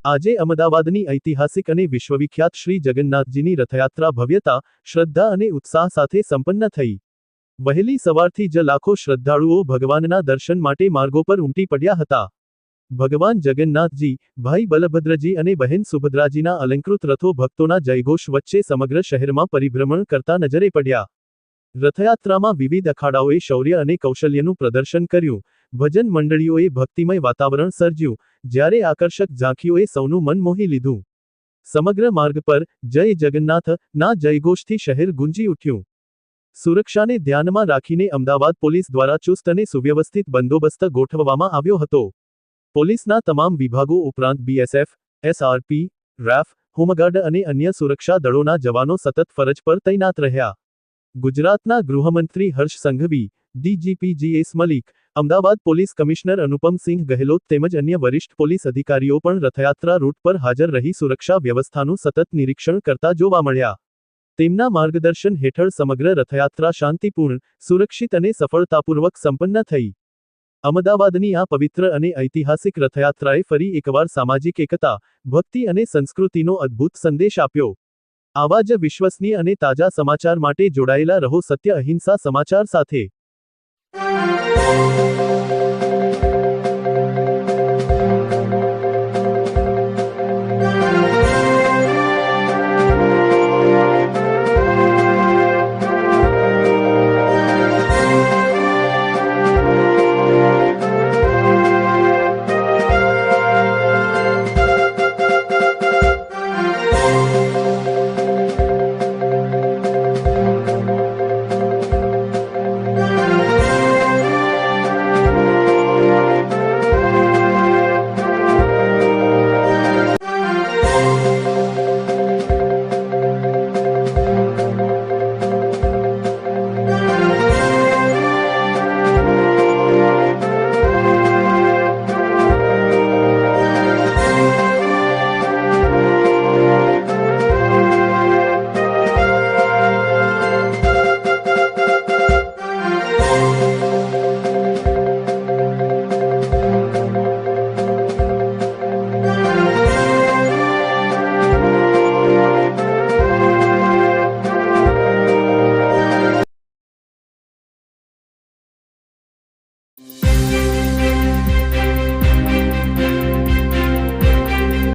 આજે અમદાવાદની ઐતિહાસિક અને વિશ્વવિખ્યાત શ્રી જગન્નાથજીની રથયાત્રા ભવ્યતા, શ્રદ્ધા અને ઉત્સાહ સાથે સંપન્ન થઈ। વહેલી સવારથી જ લાખો શ્રદ્ધાળુઓ ભગવાનના દર્શન માટે માર્ગો પર ઉમટી પડ્યા હતા। ભગવાન જગન્નાથજી, ભાઈ બલભદ્રજી અને બહેન સુભદ્રાજીના અલંકૃત રથો ભક્તોના જયઘોષ વચ્ચે સમગ્ર શહેરમાં પરિભ્રમણ કરતા નજરે પડ્યા। રથયાત્રામાં વિવિધ અખાડાઓએ શૌર્ય અને કૌશલ્યનું પ્રદર્શન કર્યું। ભજન મંડળીઓએ ભક્તિમય વાતાવરણ સર્જ્યું, જ્યારે આકર્ષક ઝાંખીઓએ સૌનું મન મોહી લીધું। સમગ્ર માર્ગ પર જય જગન્નાથ ના જયઘોષથી શહેર ગુંજી ઉઠ્યું। સુરક્ષાને ધ્યાનમાં રાખીને અમદાવાદ પોલીસ દ્વારા ચુસ્ત અને સુવ્યવસ્થિત બંદોબસ્ત ગોઠવવામાં આવ્યો હતો। પોલીસના તમામ વિભાગો ઉપરાંત બીએસએફ, એસઆરપી, રેફ, હોમગાર્ડ અને અન્ય સુરક્ષા દળોના જવાનો સતત ફરજ પર તૈનાત રહ્યા। ગુજરાતના ગૃહમંત્રી Harsh Sanghavi, DGP GS Malik, Ahmedabad police commissioner Anupamsinh Gahlot તેમજ અન્ય વરિષ્ઠ પોલીસ અધિકારીઓ પણ રથયાત્રા રૂટ પર હાજર રહી સુરક્ષા વ્યવસ્થાનું સતત નિરીક્ષણ કરતા જોવા મળ્યા। તેમના માર્ગદર્શન હેઠળ સમગ્ર રથયાત્રા શાંતિપૂર્ણ, સુરક્ષિત અને સફળતાપૂર્વક સંપન્ન થઈ। અમદાવાદની આ પવિત્ર અને ઐતિહાસિક રથયાત્રાએ ફરી એકવાર સામાજિક એકતા, ભક્તિ અને સંસ્કૃતિનો અદ્ભુત સંદેશ આપ્યો। આવા જ વિશ્વસનીય અને તાજા સમાચાર માટે જોડાયેલા રહો સત્ય અહિંસા સમાચાર સાથે।